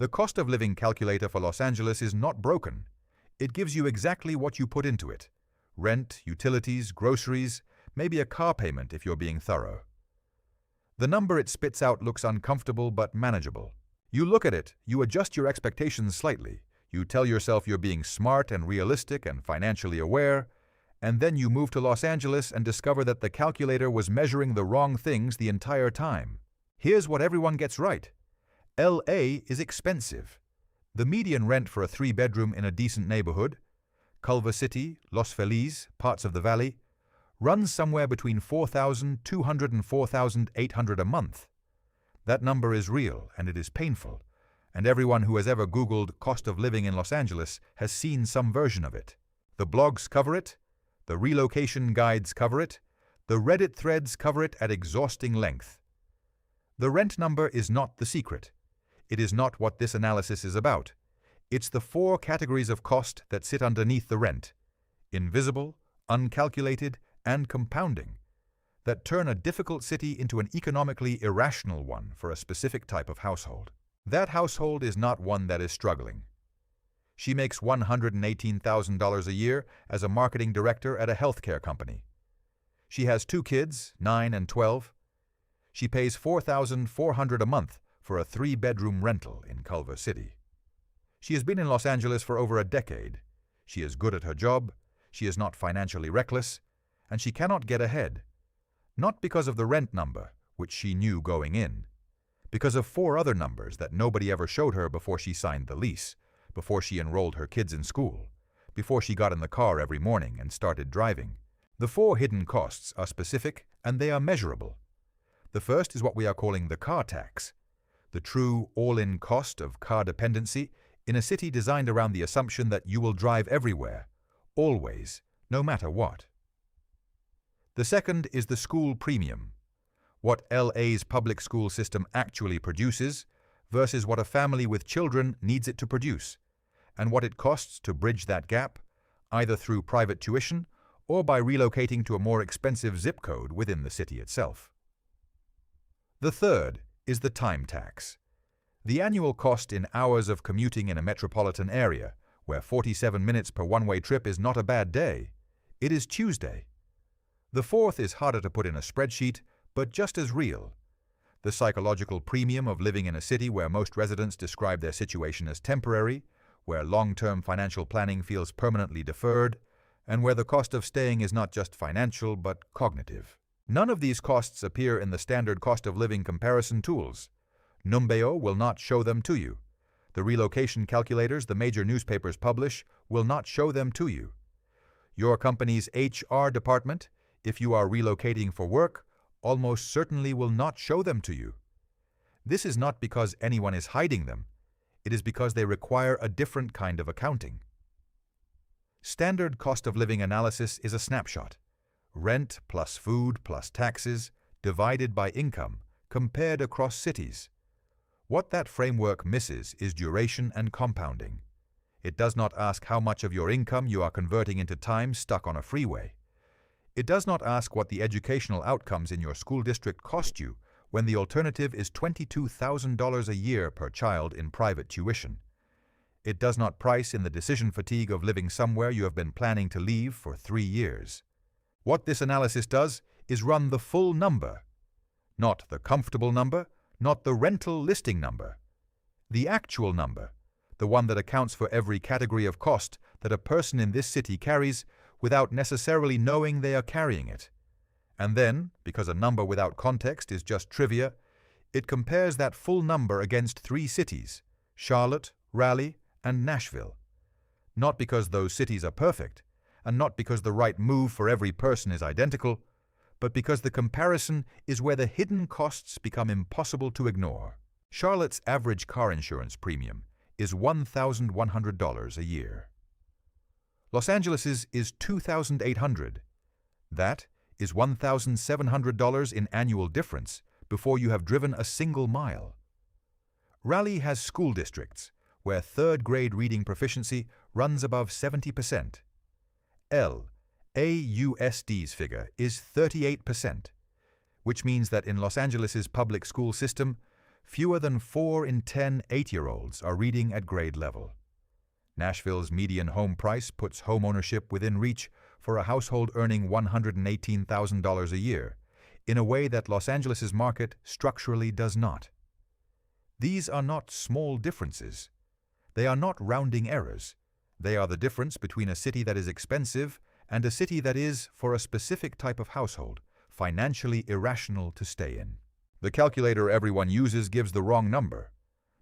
The cost of living calculator for Los Angeles is not broken. It gives you exactly what you put into it: rent, utilities, groceries, maybe a car payment if you're being thorough. The number it spits out looks uncomfortable but manageable. You look at it, you adjust your expectations slightly, you tell yourself you're being smart and realistic and financially aware, and then you move to Los Angeles and discover that the calculator was measuring the wrong things the entire time. Here's what everyone gets right. LA is expensive. The median rent for a 3-bedroom in a decent neighborhood, Culver City, Los Feliz, parts of the Valley, runs somewhere between $4,200 and $4,800 a month. That number is real and it is painful, and everyone who has ever Googled cost of living in Los Angeles has seen some version of it. The blogs cover it, the relocation guides cover it, the Reddit threads cover it at exhausting length. The rent number is not the secret. It is not what this analysis is about. It's the 4 categories of cost that sit underneath the rent: invisible, uncalculated, and compounding, that turn a difficult city into an economically irrational one for a specific type of household. That household is not one that is struggling. She makes $118,000 a year as a marketing director at a healthcare company. She has 2 kids, 9 and 12. She pays $4,400 a month for a 3-bedroom rental in Culver City. She has been in Los Angeles for over a decade. She is good at her job, she is not financially reckless, and she cannot get ahead. Not because of the rent number, which she knew going in. Because of 4 other numbers that nobody ever showed her before she signed the lease, before she enrolled her kids in school, before she got in the car every morning and started driving. The 4 hidden costs are specific and they are measurable. The first is what we are calling the car tax, the true all-in cost of car dependency in a city designed around the assumption that you will drive everywhere, always, no matter what. The second is the school premium, what LA's public school system actually produces versus what a family with children needs it to produce, and what it costs to bridge that gap, either through private tuition or by relocating to a more expensive zip code within the city itself. The third is the time tax, the annual cost in hours of commuting in a metropolitan area, where 47 minutes per one-way trip is not a bad day. It is Tuesday. The fourth is harder to put in a spreadsheet, but just as real. The psychological premium of living in a city where most residents describe their situation as temporary, where long-term financial planning feels permanently deferred, and where the cost of staying is not just financial but cognitive. None of these costs appear in the standard cost of living comparison tools. Numbeo will not show them to you. The relocation calculators the major newspapers publish will not show them to you. Your company's HR department, if you are relocating for work, almost certainly will not show them to you. This is not because anyone is hiding them. It is because they require a different kind of accounting. Standard cost of living analysis is a snapshot. Rent plus food plus taxes divided by income, compared across cities. What that framework misses is duration and compounding. It does not ask how much of your income you are converting into time stuck on a freeway. It does not ask what the educational outcomes in your school district cost you when the alternative is $22,000 a year per child in private tuition. It does not price in the decision fatigue of living somewhere you have been planning to leave for 3 years. What this analysis does is run the full number, not the comfortable number, not the rental listing number. The actual number, the one that accounts for every category of cost that a person in this city carries without necessarily knowing they are carrying it. And then, because a number without context is just trivia, it compares that full number against 3 cities, Charlotte, Raleigh, and Nashville. Not because those cities are perfect, and not because the right move for every person is identical, but because the comparison is where the hidden costs become impossible to ignore. Charlotte's average car insurance premium is $1,100 a year. Los Angeles's is $2,800. That is $1,700 in annual difference before you have driven a single mile. Raleigh has school districts where third-grade reading proficiency runs above 70%. LAUSD's figure is 38%, which means that in Los Angeles's public school system, fewer than 4 in 10 8-year-olds are reading at grade level. Nashville's median home price puts homeownership within reach for a household earning $118,000 a year, in a way that Los Angeles's market structurally does not. These are not small differences. They are not rounding errors. They are the difference between a city that is expensive and a city that is, for a specific type of household, financially irrational to stay in. The calculator everyone uses gives the wrong number.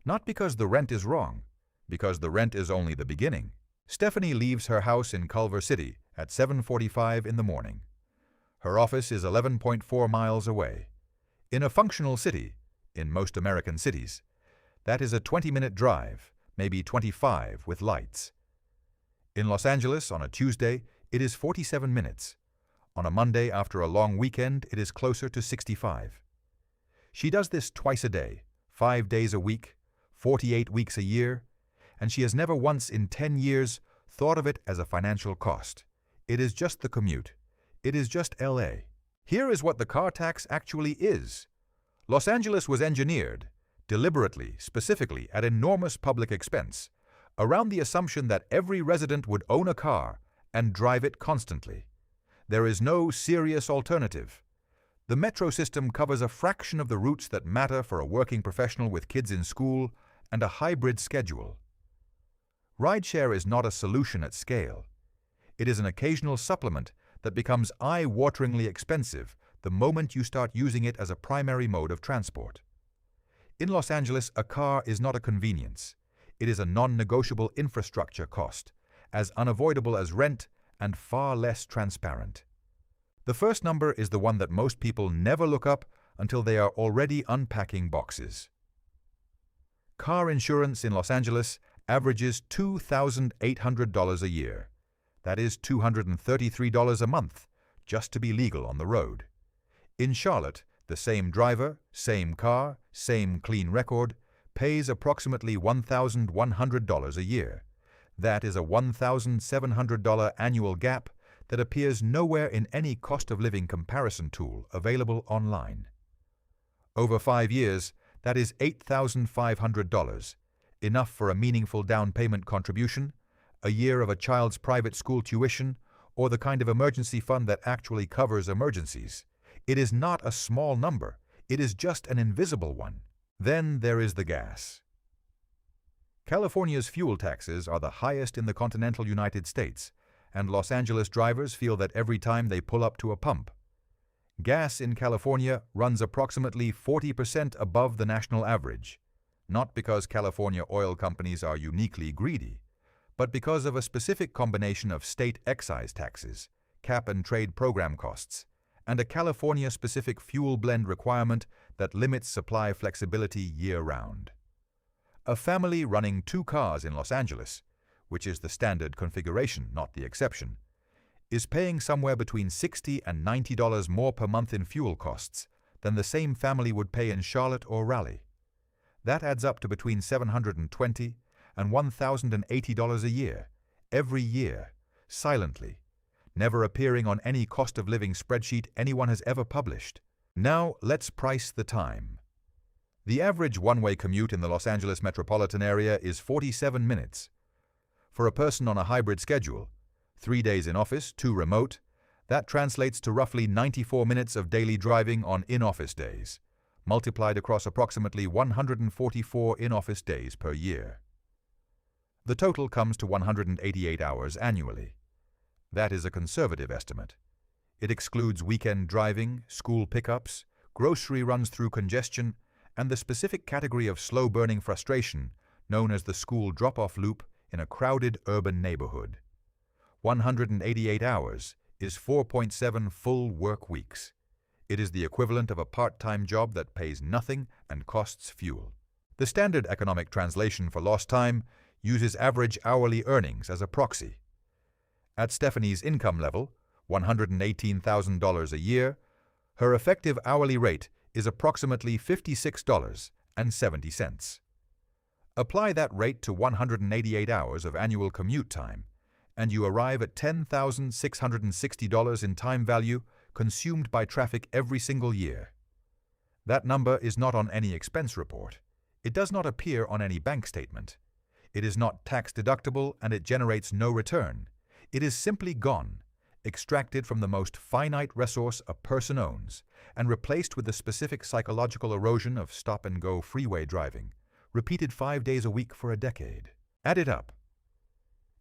Not because the rent is wrong, because the rent is only the beginning. Stephanie leaves her house in Culver City at 7:45 in the morning. Her office is 11.4 miles away. In a functional city, in most American cities, that is a 20-minute drive, maybe 25 with lights. In Los Angeles on a Tuesday, it is 47 minutes. On a Monday after a long weekend, it is closer to 65. She does this twice a day, 5 days a week, 48 weeks a year, and she has never once in 10 years thought of it as a financial cost. It is just the commute. It is just LA. Here is what the car tax actually is. Los Angeles was engineered, deliberately, specifically, at enormous public expense, around the assumption that every resident would own a car and drive it constantly. There is no serious alternative. The metro system covers a fraction of the routes that matter for a working professional with kids in school and a hybrid schedule. Rideshare is not a solution at scale. It is an occasional supplement that becomes eye-wateringly expensive the moment you start using it as a primary mode of transport. In Los Angeles, a car is not a convenience. It is a non-negotiable infrastructure cost, as unavoidable as rent and far less transparent. The first number is the one that most people never look up until they are already unpacking boxes. Car insurance in Los Angeles averages $2,800 a year. That is $233 a month, just to be legal on the road. In Charlotte, the same driver, same car, same clean record, pays approximately $1,100 a year. That is a $1,700 annual gap that appears nowhere in any cost-of-living comparison tool available online. Over 5 years, that is $8,500, enough for a meaningful down payment contribution, a year of a child's private school tuition, or the kind of emergency fund that actually covers emergencies. It is not a small number. It is just an invisible one. Then there is the gas. California's fuel taxes are the highest in the continental United States, and Los Angeles drivers feel that every time they pull up to a pump. Gas in California runs approximately 40% above the national average, not because California oil companies are uniquely greedy, but because of a specific combination of state excise taxes, cap-and-trade program costs, and a California-specific fuel blend requirement that limits supply flexibility year-round. A family running 2 cars in Los Angeles, which is the standard configuration, not the exception, is paying somewhere between $60 and $90 more per month in fuel costs than the same family would pay in Charlotte or Raleigh. That adds up to between $720 and $1,080 a year, every year, silently, never appearing on any cost-of-living spreadsheet anyone has ever published. Now let's price the time. The average one-way commute in the Los Angeles metropolitan area is 47 minutes. For a person on a hybrid schedule, 3 days in office, 2 remote, that translates to roughly 94 minutes of daily driving on in-office days, multiplied across approximately 144 in-office days per year. The total comes to 188 hours annually. That is a conservative estimate. It excludes weekend driving, school pickups, grocery runs through congestion, and the specific category of slow-burning frustration known as the school drop-off loop in a crowded urban neighborhood. 188 hours is 4.7 full work weeks. It is the equivalent of a part-time job that pays nothing and costs fuel. The standard economic translation for lost time uses average hourly earnings as a proxy. At Stephanie's income level, $118,000 a year, her effective hourly rate is approximately $56.70. Apply that rate to 188 hours of annual commute time, and you arrive at $10,660 in time value consumed by traffic every single year. That number is not on any expense report. It does not appear on any bank statement. It is not tax-deductible and it generates no return. It is simply gone, extracted from the most finite resource a person owns, and replaced with the specific psychological erosion of stop-and-go freeway driving, repeated 5 days a week for a decade. Add it up.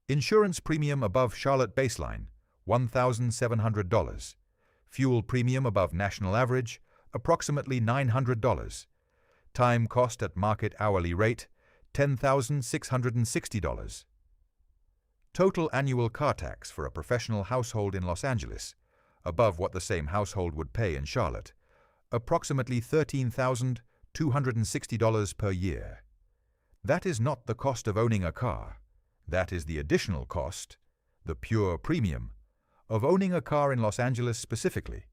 Insurance premium above Charlotte baseline, $1,700. Fuel premium above national average, approximately $900. Time cost at market hourly rate, $10,660. Total annual car tax for a professional household in Los Angeles, above what the same household would pay in Charlotte, approximately $13,260 per year. That is not the cost of owning a car. That is the additional cost, the pure premium, of owning a car in Los Angeles specifically,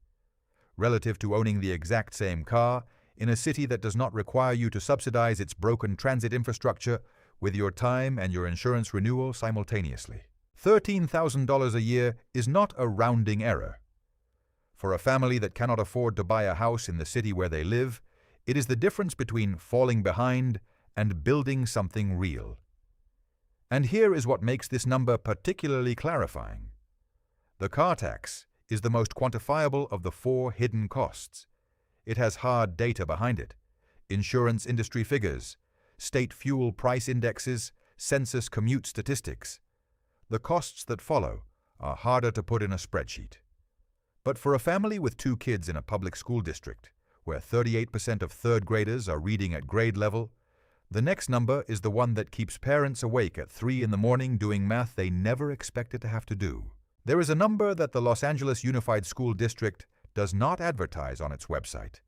relative to owning the exact same car in a city that does not require you to subsidize its broken transit infrastructure with your time and your insurance renewal simultaneously. $13,000 a year is not a rounding error. For a family that cannot afford to buy a house in the city where they live, it is the difference between falling behind and building something real. And here is what makes this number particularly clarifying. The car tax is the most quantifiable of the 4 hidden costs. It has hard data behind it: insurance industry figures, state fuel price indexes, census commute statistics. The costs that follow are harder to put in a spreadsheet. But for a family with 2 kids in a public school district, where 38% of third graders are reading at grade level, the next number is the one that keeps parents awake at 3 in the morning doing math they never expected to have to do. There is a number that the Los Angeles Unified School District does not advertise on its website,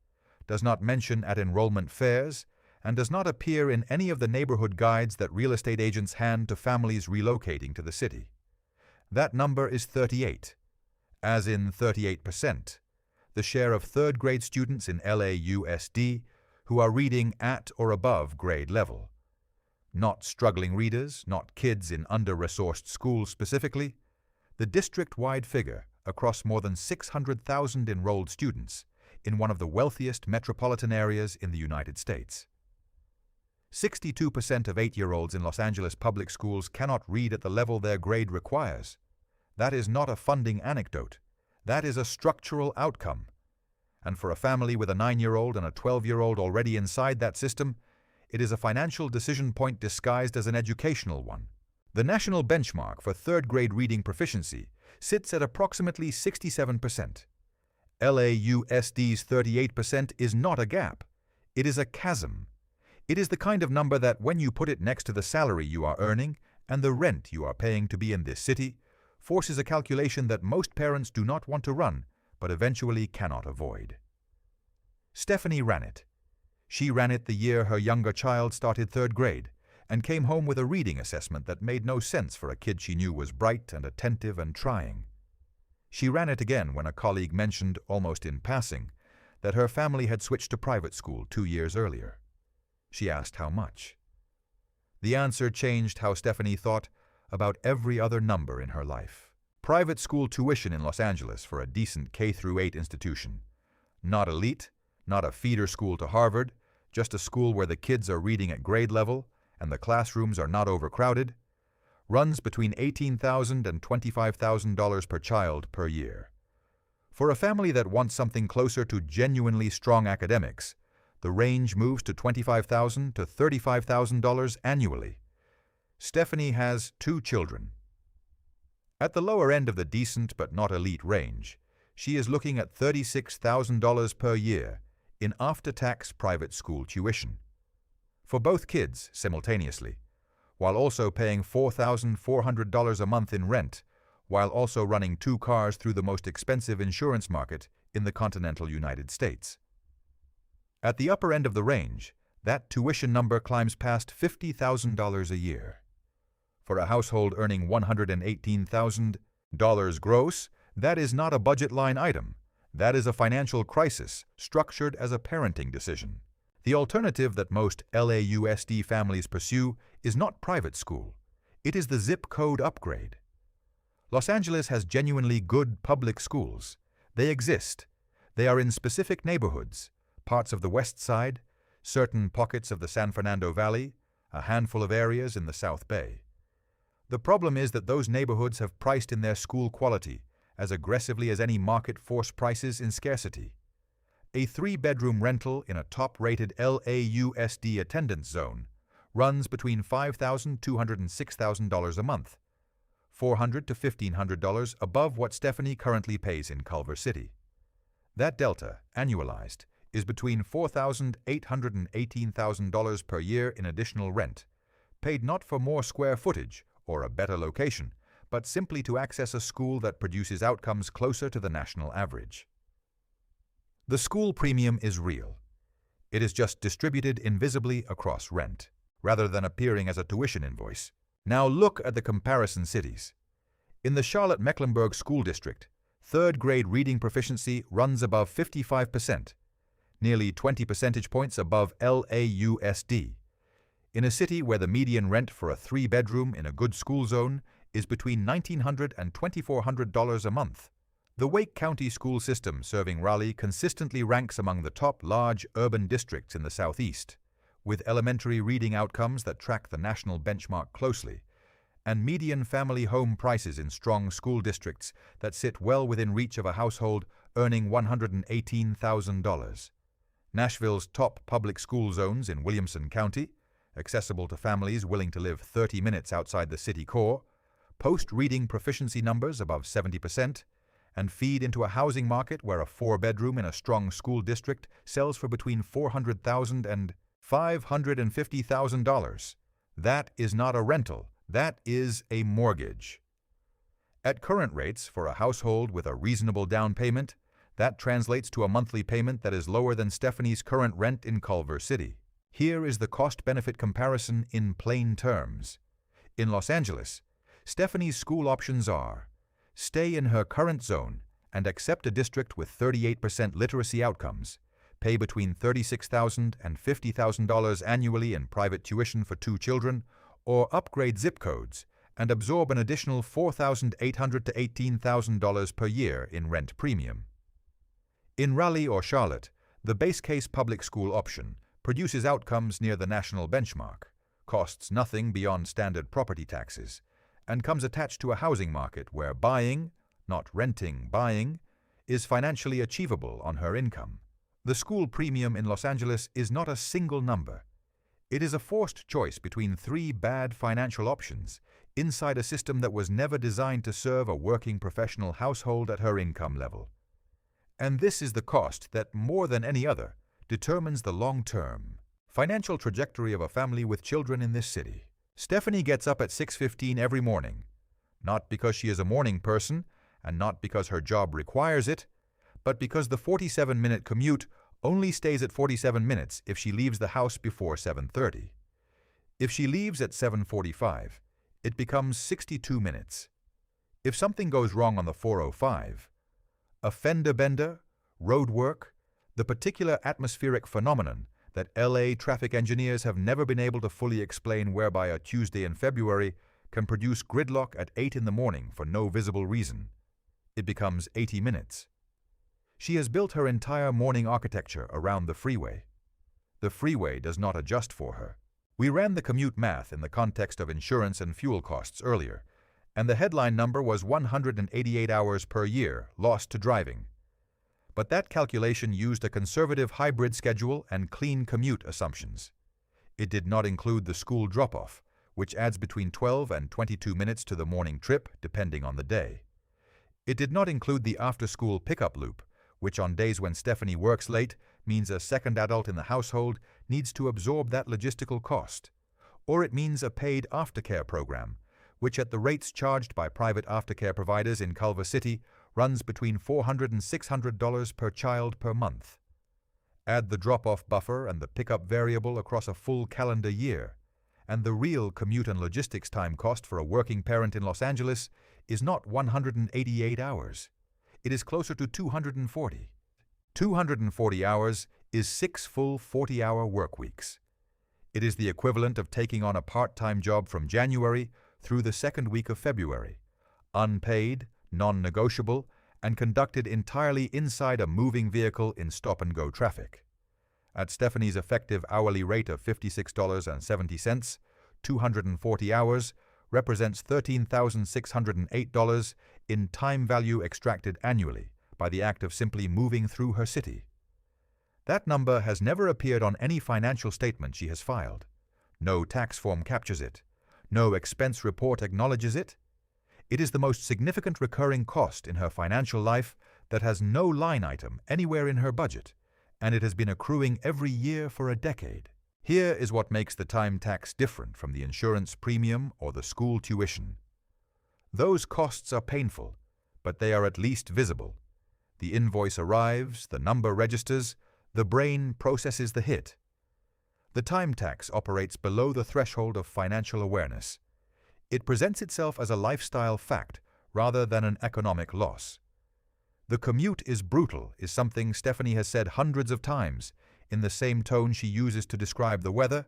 does not mention at enrollment fairs, and does not appear in any of the neighborhood guides that real estate agents hand to families relocating to the city. That number is 38, as in 38%, the share of third-grade students in LAUSD who are reading at or above grade level. Not struggling readers, not kids in under-resourced schools specifically, the district-wide figure across more than 600,000 enrolled students in one of the wealthiest metropolitan areas in the United States. 62% of 8-year-olds in Los Angeles public schools cannot read at the level their grade requires. That is not a funding anecdote. That is a structural outcome. And for a family with a 9-year-old and a 12-year-old already inside that system, it is a financial decision point disguised as an educational one. The national benchmark for third-grade reading proficiency sits at approximately 67%. LAUSD's 38% is not a gap. It is a chasm. It is the kind of number that, when you put it next to the salary you are earning and the rent you are paying to be in this city, forces a calculation that most parents do not want to run, but eventually cannot avoid. Stephanie ran it. She ran it the year her younger child started 3rd grade, and came home with a reading assessment that made no sense for a kid she knew was bright and attentive and trying. She ran it again when a colleague mentioned, almost in passing, that her family had switched to private school 2 years earlier. She asked how much. The answer changed how Stephanie thought about every other number in her life. Private school tuition in Los Angeles for a decent K-8 institution. Not elite, not a feeder school to Harvard, just a school where the kids are reading at grade level and the classrooms are not overcrowded, runs between $18,000 and $25,000 per child per year. For a family that wants something closer to genuinely strong academics, the range moves to $25,000 to $35,000 annually. Stephanie has 2 children. At the lower end of the decent but not elite range, she is looking at $36,000 per year in after-tax private school tuition. For both kids simultaneously, while also paying $4,400 a month in rent, while also running 2 cars through the most expensive insurance market in the continental United States. At the upper end of the range, that tuition number climbs past $50,000 a year. For a household earning $118,000 gross, that is not a budget line item. That is a financial crisis structured as a parenting decision. The alternative that most LAUSD families pursue is not private school. It is the zip code upgrade. Los Angeles has genuinely good public schools. They exist. They are in specific neighborhoods, parts of the West Side, certain pockets of the San Fernando Valley, a handful of areas in the South Bay. The problem is that those neighborhoods have priced in their school quality as aggressively as any market force prices in scarcity. A 3-bedroom rental in a top-rated LAUSD attendance zone runs between $5,200 and $6,000 a month, $400 to $1,500 above what Stephanie currently pays in Culver City. That delta, annualized, is between $4,800 and $18,000 per year in additional rent, paid not for more square footage or a better location, but simply to access a school that produces outcomes closer to the national average. The school premium is real. It is just distributed invisibly across rent, rather than appearing as a tuition invoice. Now look at the comparison cities. In the Charlotte-Mecklenburg School District, third-grade reading proficiency runs above 55%, nearly 20 percentage points above LAUSD. In a city where the median rent for a 3-bedroom in a good school zone is between $1,900 and $2,400 a month. The Wake County school system serving Raleigh consistently ranks among the top large urban districts in the Southeast, with elementary reading outcomes that track the national benchmark closely, and median family home prices in strong school districts that sit well within reach of a household earning $118,000. Nashville's top public school zones in Williamson County, accessible to families willing to live 30 minutes outside the city core, post reading proficiency numbers above 70%, and feed into a housing market where a 4-bedroom in a strong school district sells for between $400,000 and $550,000. That is not a rental, that is a mortgage. At current rates for a household with a reasonable down payment, that translates to a monthly payment that is lower than Stephanie's current rent in Culver City. Here is the cost-benefit comparison in plain terms. In Los Angeles, Stephanie's school options are: stay in her current zone and accept a district with 38% literacy outcomes, pay between $36,000 and $50,000 annually in private tuition for 2 children, or upgrade zip codes and absorb an additional $4,800 to $18,000 per year in rent premium. In Raleigh or Charlotte, the base case public school option produces outcomes near the national benchmark, costs nothing beyond standard property taxes, and comes attached to a housing market where buying, not renting, buying, is financially achievable on her income. The school premium in Los Angeles is not a single number. It is a forced choice between 3 bad financial options inside a system that was never designed to serve a working professional household at her income level. And this is the cost that, more than any other, determines the long-term financial trajectory of a family with children in this city. Stephanie gets up at 6:15 every morning, not because she is a morning person and not because her job requires it, but because the 47-minute commute only stays at 47 minutes if she leaves the house before 7:30. If she leaves at 7:45, it becomes 62 minutes. If something goes wrong on the 405, a fender bender, road work, the particular atmospheric phenomenon that LA traffic engineers have never been able to fully explain, whereby a Tuesday in February can produce gridlock at 8 in the morning for no visible reason, it becomes 80 minutes. She has built her entire morning architecture around the freeway. The freeway does not adjust for her. We ran the commute math in the context of insurance and fuel costs earlier, and the headline number was 188 hours per year lost to driving. But that calculation used a conservative hybrid schedule and clean commute assumptions. It did not include the school drop-off, which adds between 12 and 22 minutes to the morning trip, depending on the day. It did not include the after-school pickup loop, which on days when Stephanie works late means a second adult in the household needs to absorb that logistical cost. Or it means a paid aftercare program, which at the rates charged by private aftercare providers in Culver City runs between $400 and $600 per child per month. Add the drop-off buffer and the pickup variable across a full calendar year, and the real commute and logistics time cost for a working parent in Los Angeles is not 188 hours. It is closer to 240. 240 hours is 6 full 40-hour work weeks. It is the equivalent of taking on a part-time job from January through the second week of February, unpaid, non-negotiable, and conducted entirely inside a moving vehicle in stop-and-go traffic. At Stephanie's effective hourly rate of $56.70, 240 hours represents $13,608 in time value extracted annually by the act of simply moving through her city. That number has never appeared on any financial statement she has filed. No tax form captures it. No expense report acknowledges it. It is the most significant recurring cost in her financial life that has no line item anywhere in her budget, and it has been accruing every year for a decade. Here is what makes the time tax different from the insurance premium or the school tuition. Those costs are painful, but they are at least visible. The invoice arrives, the number registers, the brain processes the hit. The time tax operates below the threshold of financial awareness. It presents itself as a lifestyle fact rather than an economic loss. The commute is brutal is something Stephanie has said hundreds of times in the same tone she uses to describe the weather,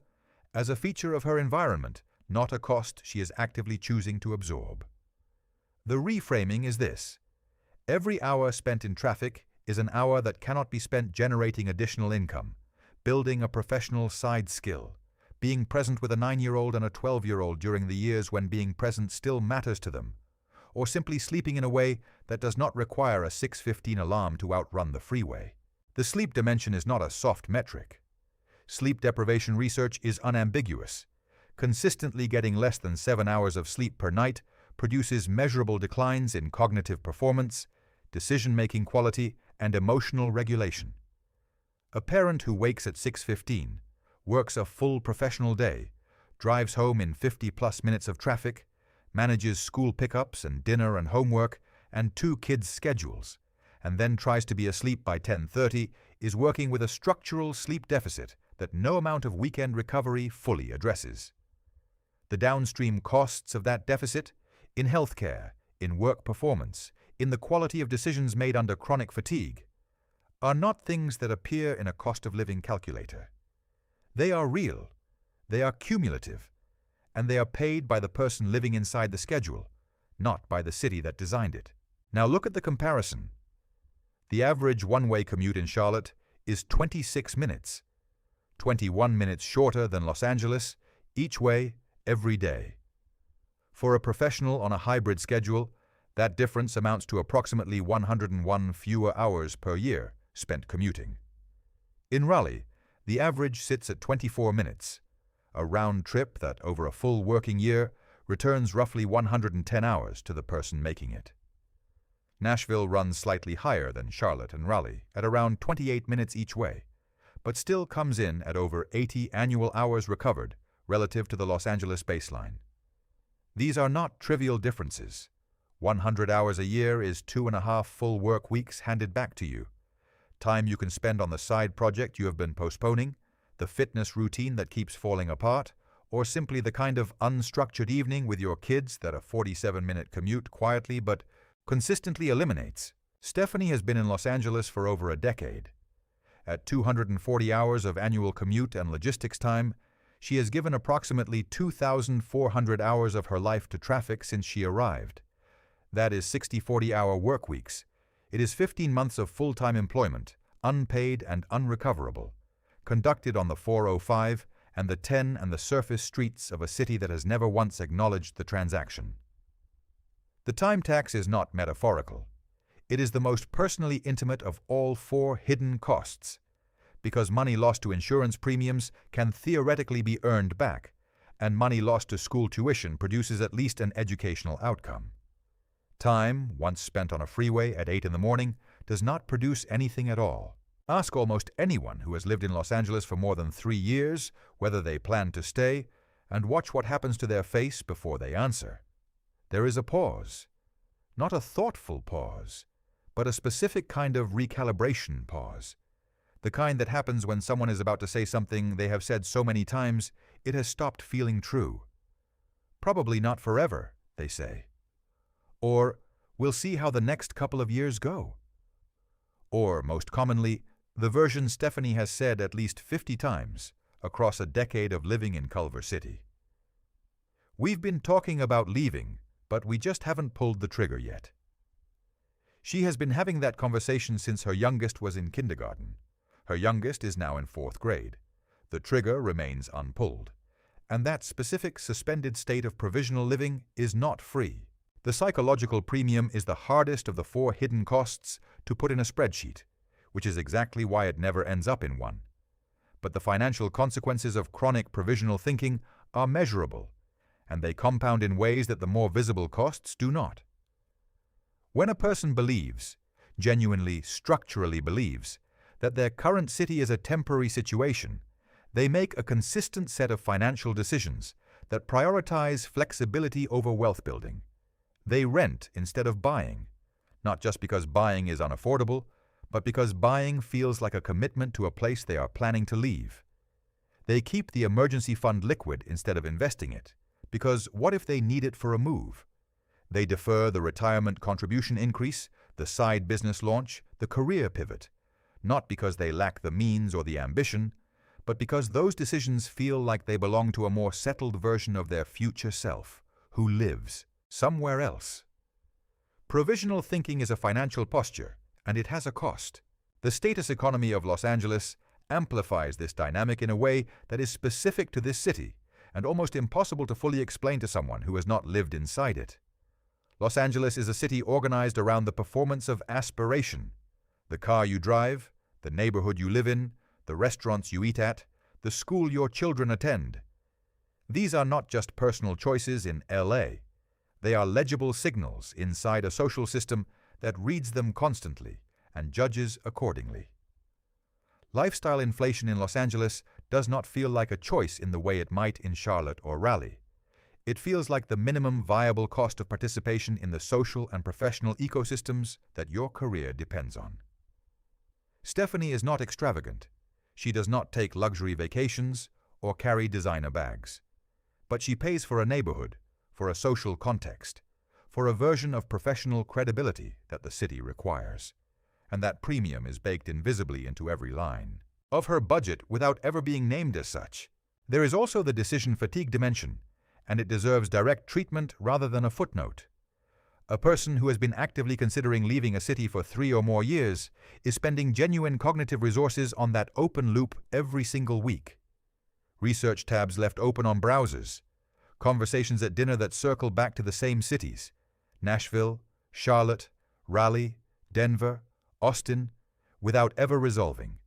as a feature of her environment, not a cost she is actively choosing to absorb. The reframing is this: every hour spent in traffic is an hour that cannot be spent generating additional income, building a professional side skill, being present with a 9-year-old and a 12-year-old during the years when being present still matters to them, or simply sleeping in a way that does not require a 6:15 alarm to outrun the freeway. The sleep dimension is not a soft metric. Sleep deprivation research is unambiguous. Consistently getting less than 7 hours of sleep per night produces measurable declines in cognitive performance, decision-making quality, and emotional regulation. A parent who wakes at 6:15, works a full professional day, drives home in 50-plus minutes of traffic, manages school pickups and dinner and homework and 2 kids' schedules, and then tries to be asleep by 10:30 is working with a structural sleep deficit that no amount of weekend recovery fully addresses. The downstream costs of that deficit, in healthcare, in work performance, in the quality of decisions made under chronic fatigue, are not things that appear in a cost of living calculator. They are real, they are cumulative, and they are paid by the person living inside the schedule, not by the city that designed it. Now look at the comparison. The average one-way commute in Charlotte is 26 minutes, 21 minutes shorter than Los Angeles, each way, every day. For a professional on a hybrid schedule, that difference amounts to approximately 101 fewer hours per year spent commuting. In Raleigh, the average sits at 24 minutes, a round trip that, over a full working year, returns roughly 110 hours to the person making it. Nashville runs slightly higher than Charlotte and Raleigh, at around 28 minutes each way, but still comes in at over 80 annual hours recovered relative to the Los Angeles baseline. These are not trivial differences. 100 hours a year is 2.5 full work weeks handed back to you. Time you can spend on the side project you have been postponing, the fitness routine that keeps falling apart, or simply the kind of unstructured evening with your kids that a 47-minute commute quietly but consistently eliminates. Stephanie has been in Los Angeles for over a decade. At 240 hours of annual commute and logistics time, she has given approximately 2,400 hours of her life to traffic since she arrived. That is 60 40-hour work weeks. It is 15 months of full-time employment, unpaid and unrecoverable, conducted on the 405 and the 10 and the surface streets of a city that has never once acknowledged the transaction. The time tax is not metaphorical. It is the most personally intimate of all 4 hidden costs, because money lost to insurance premiums can theoretically be earned back, and money lost to school tuition produces at least an educational outcome. Time, once spent on a freeway at 8 in the morning, does not produce anything at all. Ask almost anyone who has lived in Los Angeles for more than 3 years whether they plan to stay, and watch what happens to their face before they answer. There is a pause. Not a thoughtful pause, but a specific kind of recalibration pause. The kind that happens when someone is about to say something they have said so many times it has stopped feeling true. Probably not forever, they say. Or, we'll see how the next couple of years go. Or, most commonly, the version Stephanie has said at least 50 times across a decade of living in Culver City. We've been talking about leaving, but we just haven't pulled the trigger yet. She has been having that conversation since her youngest was in kindergarten. Her youngest is now in 4th grade. The trigger remains unpulled. And that specific suspended state of provisional living is not free. The psychological premium is the hardest of the 4 hidden costs to put in a spreadsheet, which is exactly why it never ends up in one. But the financial consequences of chronic provisional thinking are measurable, and they compound in ways that the more visible costs do not. When a person believes, genuinely, structurally believes, that their current city is a temporary situation, they make a consistent set of financial decisions that prioritize flexibility over wealth building. They rent instead of buying, not just because buying is unaffordable, but because buying feels like a commitment to a place they are planning to leave. They keep the emergency fund liquid instead of investing it, because what if they need it for a move? They defer the retirement contribution increase, the side business launch, the career pivot, not because they lack the means or the ambition, but because those decisions feel like they belong to a more settled version of their future self, who lives somewhere else. Provisional thinking is a financial posture, and it has a cost. The status economy of Los Angeles amplifies this dynamic in a way that is specific to this city and almost impossible to fully explain to someone who has not lived inside it. Los Angeles is a city organized around the performance of aspiration. The car you drive, the neighborhood you live in, the restaurants you eat at, the school your children attend. These are not just personal choices in LA. They are legible signals inside a social system that reads them constantly and judges accordingly. Lifestyle inflation in Los Angeles does not feel like a choice in the way it might in Charlotte or Raleigh. It feels like the minimum viable cost of participation in the social and professional ecosystems that your career depends on. Stephanie is not extravagant. She does not take luxury vacations or carry designer bags. But she pays for a neighborhood, for a social context, for a version of professional credibility that the city requires. And that premium is baked invisibly into every line of her budget without ever being named as such. There is also the decision fatigue dimension, and it deserves direct treatment rather than a footnote. A person who has been actively considering leaving a city for 3 or more years is spending genuine cognitive resources on that open loop every single week. Research tabs left open on browsers, conversations at dinner that circle back to the same cities: Nashville, Charlotte, Raleigh, Denver, Austin, without ever resolving.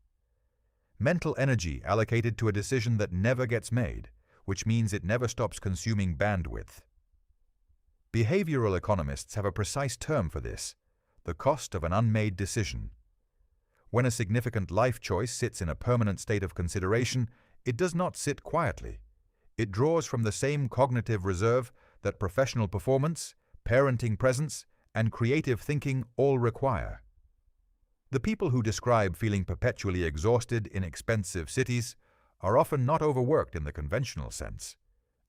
Mental energy allocated to a decision that never gets made, which means it never stops consuming bandwidth. Behavioral economists have a precise term for this: the cost of an unmade decision. When a significant life choice sits in a permanent state of consideration, it does not sit quietly. It draws from the same cognitive reserve that professional performance, parenting presence, and creative thinking all require. The people who describe feeling perpetually exhausted in expensive cities are often not overworked in the conventional sense.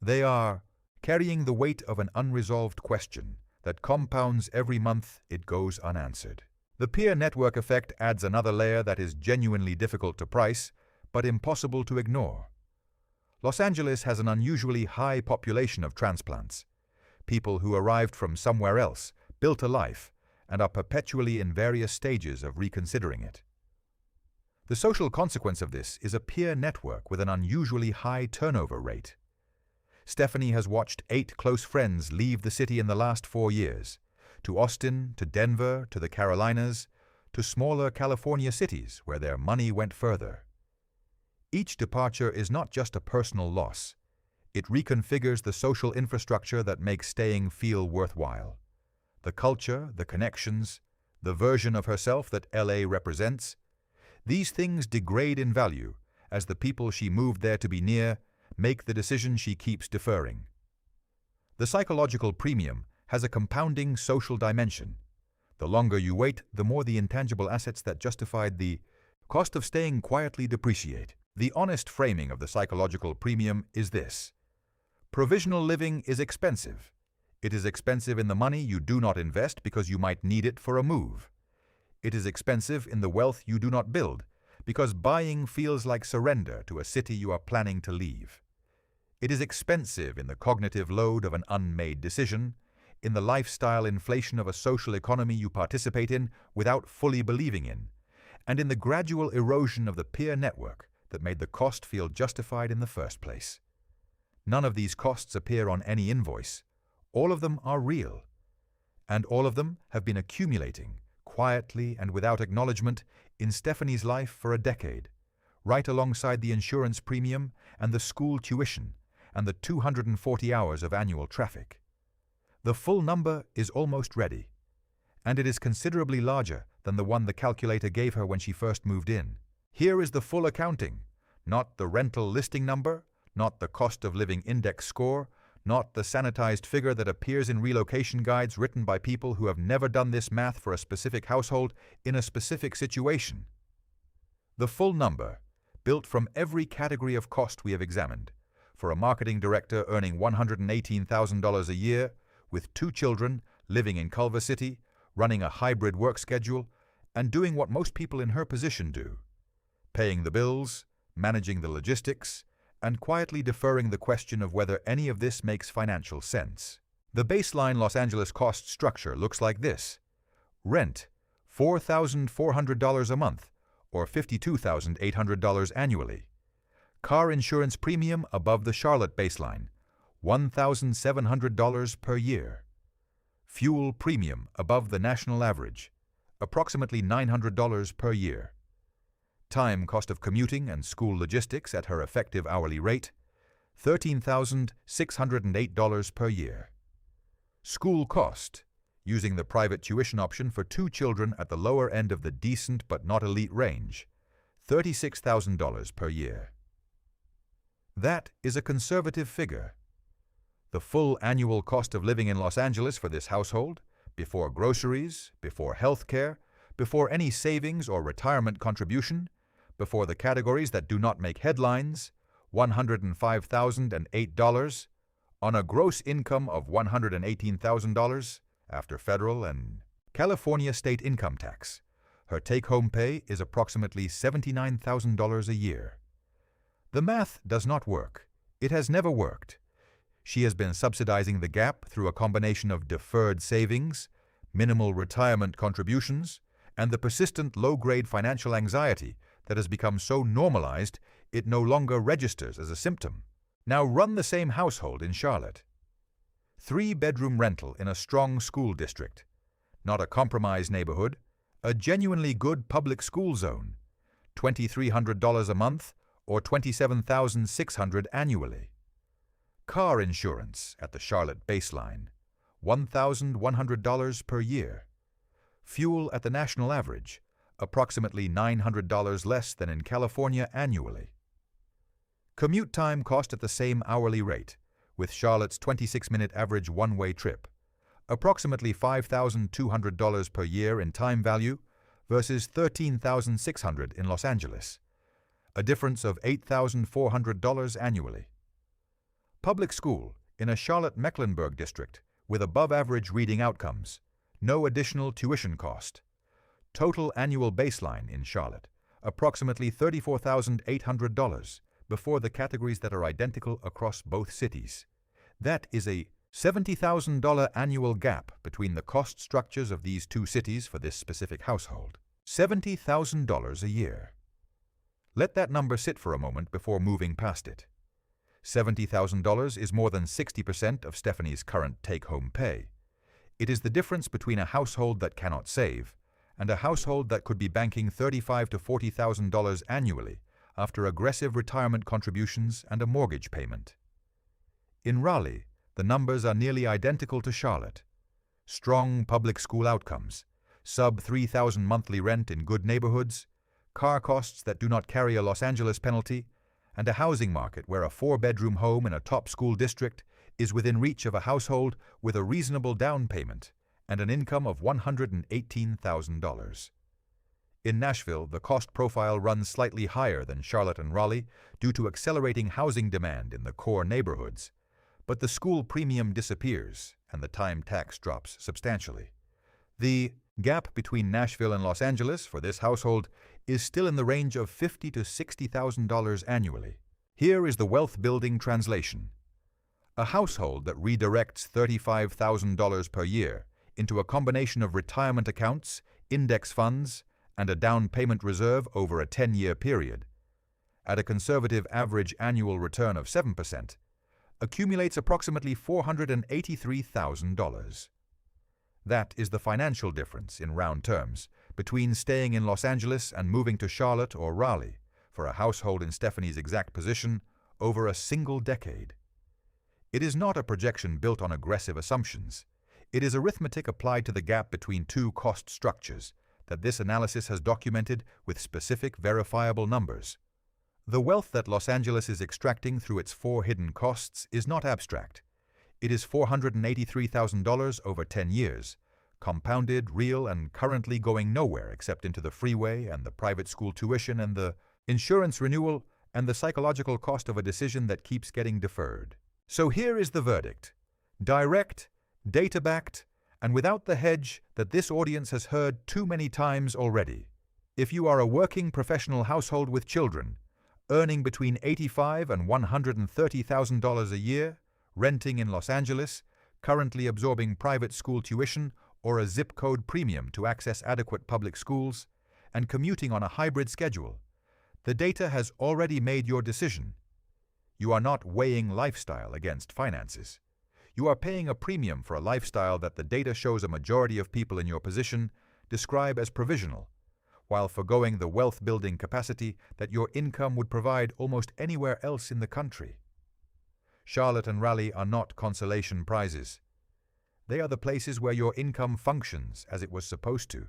They are carrying the weight of an unresolved question that compounds every month it goes unanswered. The peer network effect adds another layer that is genuinely difficult to price, but impossible to ignore. Los Angeles has an unusually high population of transplants, people who arrived from somewhere else, built a life, and are perpetually in various stages of reconsidering it. The social consequence of this is a peer network with an unusually high turnover rate. Stephanie has watched 8 close friends leave the city in the last 4 years, to Austin, to Denver, to the Carolinas, to smaller California cities where their money went further. Each departure is not just a personal loss. It reconfigures the social infrastructure that makes staying feel worthwhile. The culture, the connections, the version of herself that LA represents, these things degrade in value as the people she moved there to be near make the decision she keeps deferring. The psychological premium has a compounding social dimension. The longer you wait, the more the intangible assets that justified the cost of staying quietly depreciate. The honest framing of the psychological premium is this: provisional living is expensive. It is expensive in the money you do not invest because you might need it for a move. It is expensive in the wealth you do not build because buying feels like surrender to a city you are planning to leave. It is expensive in the cognitive load of an unmade decision, in the lifestyle inflation of a social economy you participate in without fully believing in, and in the gradual erosion of the peer network that made the cost feel justified in the first place. None of these costs appear on any invoice. All of them are real. And all of them have been accumulating, quietly and without acknowledgement, in Stephanie's life for a decade, right alongside the insurance premium and the school tuition and the 240 hours of annual traffic. The full number is almost ready, and it is considerably larger than the one the calculator gave her when she first moved in. Here is the full accounting, not the rental listing number, not the cost of living index score, not the sanitized figure that appears in relocation guides written by people who have never done this math for a specific household in a specific situation. The full number, built from every category of cost we have examined, for a marketing director earning $118,000 a year, with 2 children, living in Culver City, running a hybrid work schedule, and doing what most people in her position do, paying the bills, managing the logistics, and quietly deferring the question of whether any of this makes financial sense. The baseline Los Angeles cost structure looks like this. Rent, $4,400 a month, or $52,800 annually. Car insurance premium above the Charlotte baseline, $1,700 per year. Fuel premium above the national average, approximately $900 per year. Time cost of commuting and school logistics at her effective hourly rate, $13,608 per year. School cost, using the private tuition option for 2 children at the lower end of the decent but not elite range, $36,000 per year. That is a conservative figure. The full annual cost of living in Los Angeles for this household, before groceries, before health care, before any savings or retirement contribution, before the categories that do not make headlines, $105,008, on a gross income of $118,000 after federal and California state income tax. Her take-home pay is approximately $79,000 a year. The math does not work. It has never worked. She has been subsidizing the gap through a combination of deferred savings, minimal retirement contributions, and the persistent low-grade financial anxiety that has become so normalized it no longer registers as a symptom. Now run the same household in Charlotte. 3-bedroom rental in a strong school district, not a compromised neighborhood, a genuinely good public school zone, $2,300 a month or $27,600 annually. Car insurance at the Charlotte baseline, $1,100 per year. Fuel at the national average, approximately $900 less than in California annually. Commute time cost at the same hourly rate, with Charlotte's 26-minute average one-way trip, approximately $5,200 per year in time value versus $13,600 in Los Angeles, a difference of $8,400 annually. Public school in a Charlotte-Mecklenburg district with above-average reading outcomes, no additional tuition cost. Total annual baseline in Charlotte, approximately $34,800 before the categories that are identical across both cities. That is a $70,000 annual gap between the cost structures of these 2 cities for this specific household. $70,000 a year. Let that number sit for a moment before moving past it. $70,000 is more than 60% of Stephanie's current take-home pay. It is the difference between a household that cannot save and a household that could be banking $35,000 to $40,000 annually after aggressive retirement contributions and a mortgage payment. In Raleigh, the numbers are nearly identical to Charlotte. Strong public school outcomes, sub $3,000 monthly rent in good neighborhoods, car costs that do not carry a Los Angeles penalty, and a housing market where a 4-bedroom home in a top school district is within reach of a household with a reasonable down payment and an income of $118,000. In Nashville, the cost profile runs slightly higher than Charlotte and Raleigh due to accelerating housing demand in the core neighborhoods, but the school premium disappears and the time tax drops substantially. The gap between Nashville and Los Angeles for this household is still in the range of $50,000 to $60,000 annually. Here is the wealth-building translation. A household that redirects $35,000 per year into a combination of retirement accounts, index funds, and a down payment reserve over a 10-year period, at a conservative average annual return of 7%, accumulates approximately $483,000. That is the financial difference, in round terms, between staying in Los Angeles and moving to Charlotte or Raleigh for a household in Stephanie's exact position over a single decade. It is not a projection built on aggressive assumptions. It is arithmetic applied to the gap between two cost structures that this analysis has documented with specific verifiable numbers. The wealth that Los Angeles is extracting through its 4 hidden costs is not abstract. It is $483,000 over 10 years, compounded, real, and currently going nowhere except into the freeway and the private school tuition and the insurance renewal and the psychological cost of a decision that keeps getting deferred. So here is the verdict. Direct, data-backed, and without the hedge that this audience has heard too many times already. If you are a working professional household with children, earning between $85,000 and $130,000 a year, renting in Los Angeles, currently absorbing private school tuition or a zip code premium to access adequate public schools, and commuting on a hybrid schedule, the data has already made your decision. You are not weighing lifestyle against finances. You are paying a premium for a lifestyle that the data shows a majority of people in your position describe as provisional, while forgoing the wealth-building capacity that your income would provide almost anywhere else in the country. Charlotte and Raleigh are not consolation prizes. They are the places where your income functions as it was supposed to,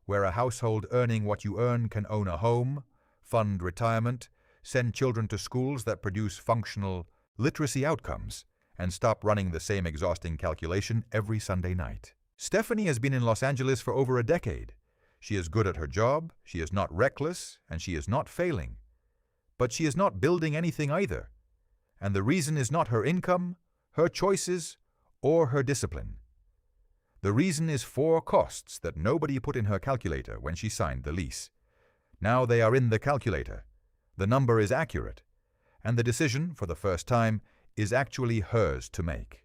where a household earning what you earn can own a home, fund retirement, send children to schools that produce functional literacy outcomes, and stop running the same exhausting calculation every Sunday night. Stephanie has been in Los Angeles for over a decade. She is good at her job, she is not reckless, and she is not failing. But she is not building anything either. And the reason is not her income, her choices, or her discipline. The reason is 4 costs that nobody put in her calculator when she signed the lease. Now they are in the calculator. The number is accurate, and the decision, for the first time, is actually hers to make.